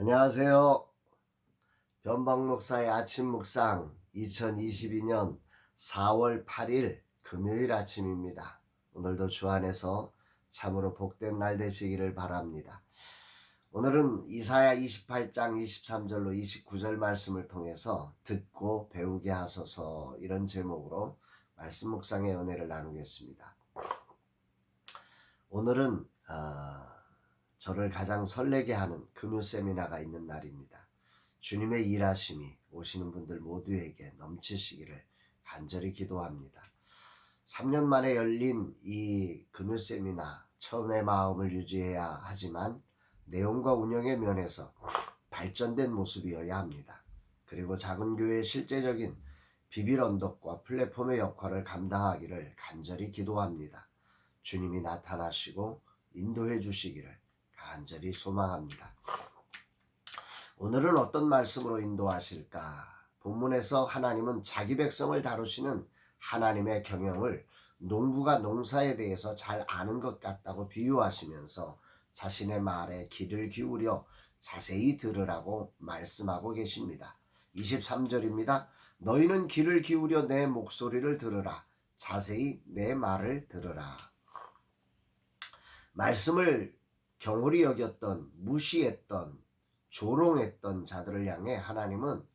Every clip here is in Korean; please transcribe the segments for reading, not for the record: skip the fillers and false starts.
안녕하세요. 변방목사의 아침 묵상 2022년 4월 8일 금요일 아침입니다. 오늘도 주 안에서 참으로 복된 날 되시기를 바랍니다. 오늘은 이사야 28장 23절로 29절 말씀을 통해서 듣고 배우게 하소서, 이런 제목으로 말씀 묵상의 은혜를 나누겠습니다. 오늘은 저를 가장 설레게 하는 금요 세미나가 있는 날입니다. 주님의 일하심이 오시는 분들 모두에게 넘치시기를 간절히 기도합니다. 3년 만에 열린 이 금요 세미나, 처음의 마음을 유지해야 하지만 내용과 운영의 면에서 발전된 모습이어야 합니다. 그리고 작은 교회의 실제적인 비빌 언덕과 플랫폼의 역할을 감당하기를 간절히 기도합니다. 주님이 나타나시고 인도해 주시기를 간절히 소망합니다. 오늘은 어떤 말씀으로 인도하실까? 본문에서 하나님은 자기 백성을 다루시는 하나님의 경영을 농부가 농사에 대해서 잘 아는 것 같다고 비유하시면서 자신의 말에 귀를 기울여 자세히 들으라고 말씀하고 계십니다. 23절입니다. 너희는 귀를 기울여 내 목소리를 들으라. 자세히 내 말을 들으라. 말씀을 경홀히 여겼던, 무시했던, 조롱했던 자들을 향해 하나님은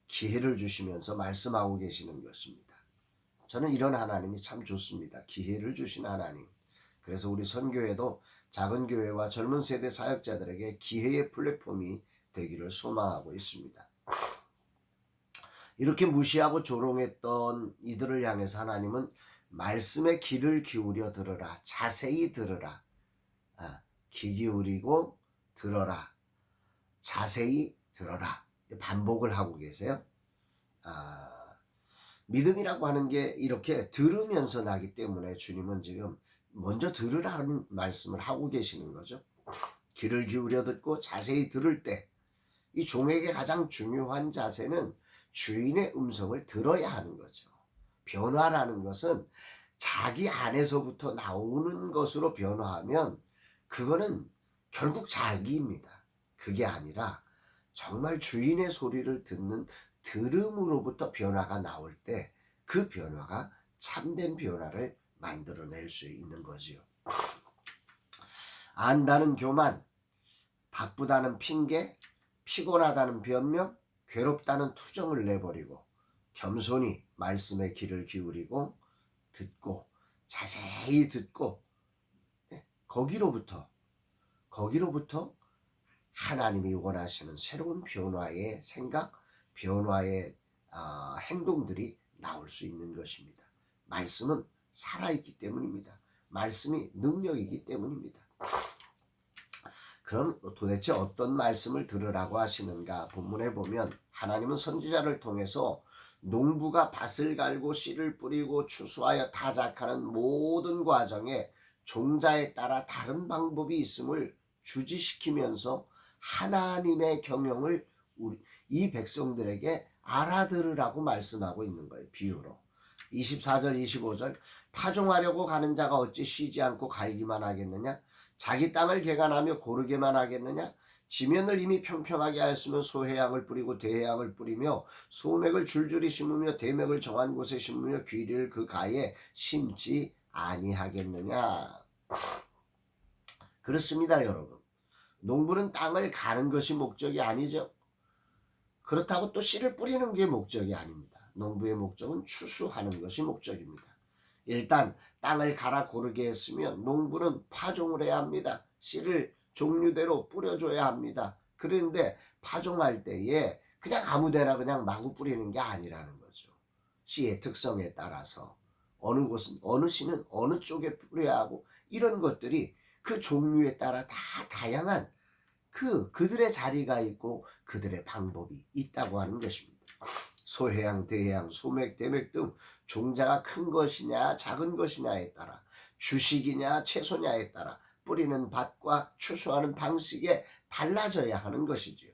기회를 주시면서 말씀하고 계시는 것입니다. 저는 이런 하나님이 참 좋습니다. 기회를 주신 하나님. 그래서 우리 선교회도 작은 교회와 젊은 세대 사역자들에게 기회의 플랫폼이 되기를 소망하고 있습니다. 이렇게 무시하고 조롱했던 이들을 향해서 하나님은 말씀에 귀를 기울여 들으라. 자세히 들으라. 귀 기울이고 들어라. 자세히 들어라. 반복을 하고 계세요. 믿음이라고 하는 게 이렇게 들으면서 나기 때문에 주님은 지금 먼저 들으라는 말씀을 하고 계시는 거죠. 귀를 기울여 듣고 자세히 들을 때, 이 종에게 가장 중요한 자세는 주인의 음성을 들어야 하는 거죠. 변화라는 것은 자기 안에서부터 나오는 것으로 변화하면 그거는 결국 자기입니다. 그게 아니라 정말 주인의 소리를 듣는 들음으로부터 변화가 나올 때 그 변화가 참된 변화를 만들어낼 수 있는 거지요. 안다는 교만, 바쁘다는 핑계, 피곤하다는 변명, 괴롭다는 투정을 내버리고 겸손히 말씀에 귀를 기울이고 듣고 자세히 듣고 거기로부터 하나님이 원하시는 새로운 변화의 생각, 변화의 행동들이 나올 수 있는 것입니다. 말씀은 살아있기 때문입니다. 말씀이 능력이기 때문입니다. 그럼 도대체 어떤 말씀을 들으라고 하시는가? 본문에 보면 하나님은 선지자를 통해서 농부가 밭을 갈고 씨를 뿌리고 추수하여 타작하는 모든 과정에 종자에 따라 다른 방법이 있음을 주지시키면서 하나님의 경영을 이 백성들에게 알아들으라고 말씀하고 있는 거예요. 비유로. 24절 25절 파종하려고 가는 자가 어찌 쉬지 않고 갈기만 하겠느냐? 자기 땅을 개간하며 고르게만 하겠느냐? 지면을 이미 평평하게 하였으면 소해양을 뿌리고 대해양을 뿌리며 소맥을 줄줄이 심으며 대맥을 정한 곳에 심으며 귀를 그 가에 심지 아니하겠느냐? 그렇습니다, 여러분. 농부는 땅을 가는 것이 목적이 아니죠. 그렇다고 또 씨를 뿌리는 게 목적이 아닙니다. 농부의 목적은 추수하는 것이 목적입니다. 일단 땅을 갈아 고르게 했으면 농부는 파종을 해야 합니다. 씨를 종류대로 뿌려줘야 합니다. 그런데 파종할 때에 그냥 아무데나 그냥 마구 뿌리는 게 아니라는 거죠. 씨의 특성에 따라서 어느 곳은 어느 씨는 어느 쪽에 뿌려야 하고, 이런 것들이 그 종류에 따라 다 다양한 그들의 자리가 있고 그들의 방법이 있다고 하는 것입니다. 소해양, 대해양, 소맥, 대맥 등 종자가 큰 것이냐 작은 것이냐에 따라, 주식이냐 채소냐에 따라 뿌리는 밭과 추수하는 방식에 달라져야 하는 것이지요.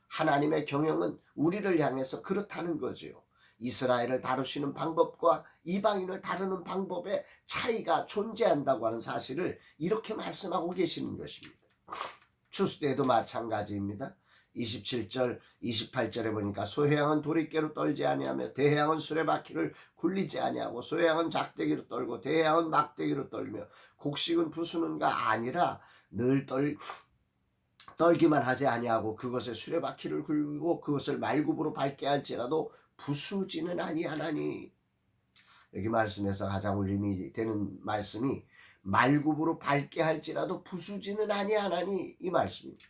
하나님의 경영은 우리를 향해서 그렇다는 거지요. 이스라엘을 다루시는 방법과 이방인을 다루는 방법에 차이가 존재한다고 하는 사실을 이렇게 말씀하고 계시는 것입니다. 추수 때도 마찬가지입니다. 27절 28절에 보니까 소해양은 도리깨로 떨지 아니하며 대해양은 수레바퀴를 굴리지 아니하고 소해양은 작대기로 떨고 대해양은 막대기로 떨며 곡식은 부수는가 아니라 늘 떨기만 하지 아니하고 그것에 수레바퀴를 굴고 그것을 말굽으로 밟게 할지라도 부수지는 아니하나니. 여기 말씀에서 가장 울림이 되는 말씀이 말굽으로 밟게 할지라도 부수지는 아니하나니 이 말씀입니다.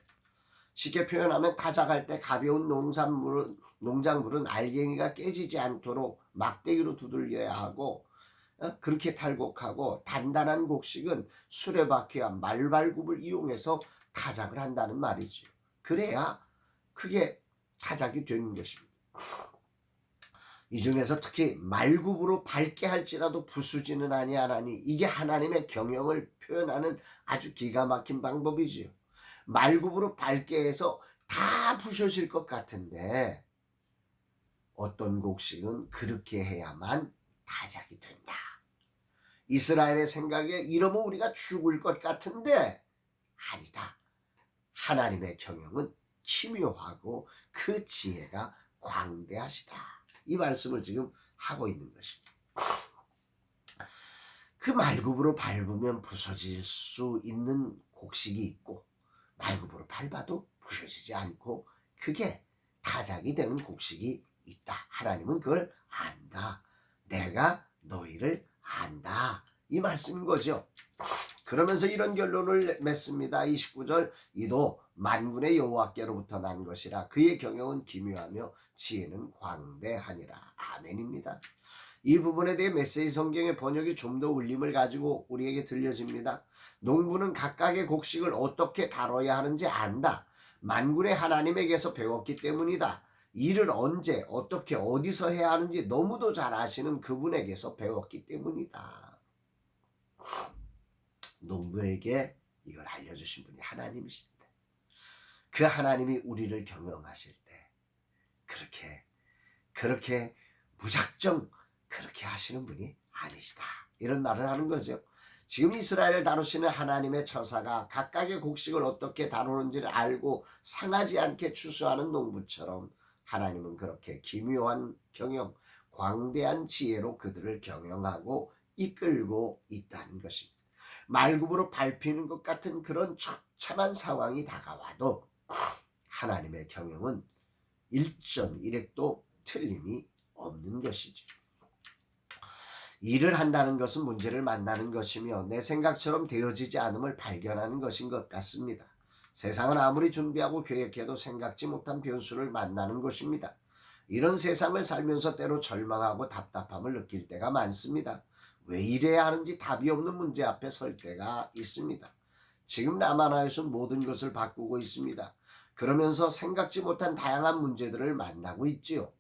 쉽게 표현하면 타작할 때 가벼운 농작물은 알갱이가 깨지지 않도록 막대기로 두들겨야 하고 그렇게 탈곡하고 단단한 곡식은 수레바퀴와 말발굽을 이용해서 타작을 한다는 말이죠. 그래야 그게 타작이 되는 것입니다. 이 중에서 특히 말굽으로 밟게 할지라도 부수지는 아니하나니 이게 하나님의 경영을 표현하는 아주 기가 막힌 방법이지요. 말굽으로 밟게 해서 다 부셔질 것 같은데 어떤 곡식은 그렇게 해야만 타작이 된다. 이스라엘의 생각에 이러면 우리가 죽을 것 같은데 아니다. 하나님의 경영은 기묘하고 그 지혜가 광대하시다. 이 말씀을 지금 하고 있는 것입니다. 그 말굽으로 밟으면 부서질 수 있는 곡식이 있고 말굽으로 밟아도 부서지지 않고 그게 타작이 되는 곡식이 있다. 하나님은 그걸 안다. 내가 너희를 안다. 이 말씀인 거죠. 그러면서 이런 결론을 맺습니다. 29절 이도 만군의 여호와께로부터 난 것이라 그의 경영은 기묘하며 지혜는 광대하니라. 아멘입니다. 이 부분에 대해 메시지 성경의 번역이 좀 더 울림을 가지고 우리에게 들려집니다. 농부는 각각의 곡식을 어떻게 다뤄야 하는지 안다. 만군의 하나님에게서 배웠기 때문이다. 일을 언제 어떻게 어디서 해야 하는지 너무도 잘 아시는 그분에게서 배웠기 때문이다. 농부에게 이걸 알려주신 분이 하나님이신데 그 하나님이 우리를 경영하실 때 그렇게 무작정 그렇게 하시는 분이 아니시다. 이런 말을 하는 거죠. 지금 이스라엘을 다루시는 하나님의 처사가 각각의 곡식을 어떻게 다루는지를 알고 상하지 않게 추수하는 농부처럼 하나님은 그렇게 기묘한 경영, 광대한 지혜로 그들을 경영하고 이끌고 있다는 것입니다. 말굽으로 밟히는 것 같은 그런 처참한 상황이 다가와도 하나님의 경영은 1.1획도 틀림이 없는 것이죠. 일을 한다는 것은 문제를 만나는 것이며 내 생각처럼 되어지지 않음을 발견하는 것인 것 같습니다. 세상은 아무리 준비하고 계획해도 생각지 못한 변수를 만나는 것입니다. 이런 세상을 살면서 때로 절망하고 답답함을 느낄 때가 많습니다. 왜 이래야 하는지 답이 없는 문제 앞에 설 때가 있습니다. 지금 남한하에서 모든 것을 바꾸고 있습니다. 그러면서 생각지 못한 다양한 문제들을 만나고 있지요.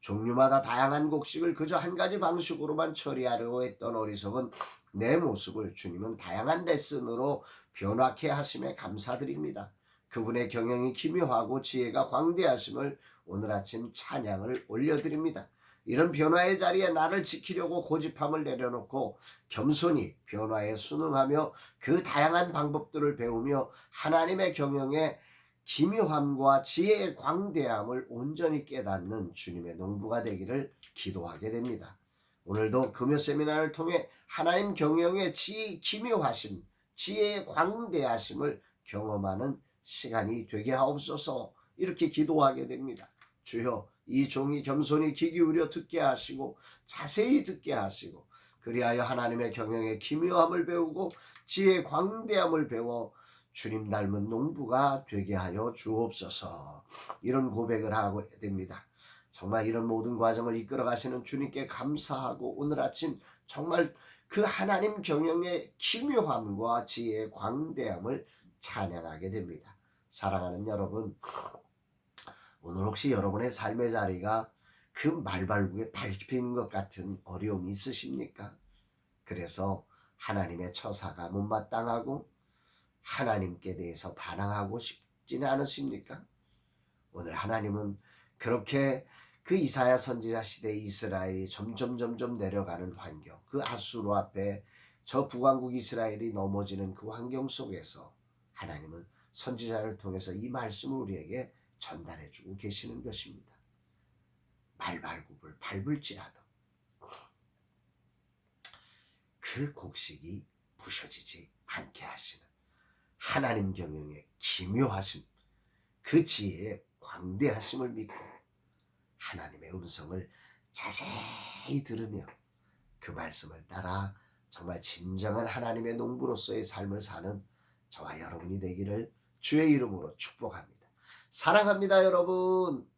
종류마다 다양한 곡식을 그저 한 가지 방식으로만 처리하려고 했던 어리석은 내 모습을 주님은 다양한 레슨으로 변화케 하심에 감사드립니다. 그분의 경영이 기묘하고 지혜가 광대하심을 오늘 아침 찬양을 올려드립니다. 이런 변화의 자리에 나를 지키려고 고집함을 내려놓고 겸손히 변화에 순응하며 그 다양한 방법들을 배우며 하나님의 경영에 기묘함과 지혜의 광대함을 온전히 깨닫는 주님의 농부가 되기를 기도하게 됩니다. 오늘도 금요 세미나를 통해 하나님 경영의 기묘하심, 지혜의 광대하심을 경험하는 시간이 되게 하옵소서. 이렇게 기도하게 됩니다. 주여, 이 종이 겸손히 귀 기울여 듣게 하시고 자세히 듣게 하시고 그리하여 하나님의 경영의 기묘함을 배우고 지혜의 광대함을 배워 주님 닮은 농부가 되게 하여 주옵소서. 이런 고백을 하고 됩니다. 정말 이런 모든 과정을 이끌어 가시는 주님께 감사하고 오늘 아침 정말 그 하나님 경영의 기묘함과 지혜의 광대함을 찬양하게 됩니다. 사랑하는 여러분, 오늘 혹시 여러분의 삶의 자리가 그 말발굽에 밟히는 것 같은 어려움이 있으십니까? 그래서 하나님의 처사가 못마땅하고 하나님께 대해서 반항하고 싶지는 않으십니까? 오늘 하나님은 그렇게 그 이사야 선지자 시대 이스라엘이 점점 내려가는 환경, 그 아수르 앞에 저 북왕국 이스라엘이 넘어지는 그 환경 속에서 하나님은 선지자를 통해서 이 말씀을 우리에게 전달해주고 계시는 것입니다. 말발굽을 밟을지라도 그 곡식이 부셔지지 않게 하시는 하나님 경영의 기묘하심, 그 지혜의 광대하심을 믿고 하나님의 음성을 자세히 들으며 그 말씀을 따라 정말 진정한 하나님의 농부로서의 삶을 사는 저와 여러분이 되기를 주의 이름으로 축복합니다. 사랑합니다, 여러분.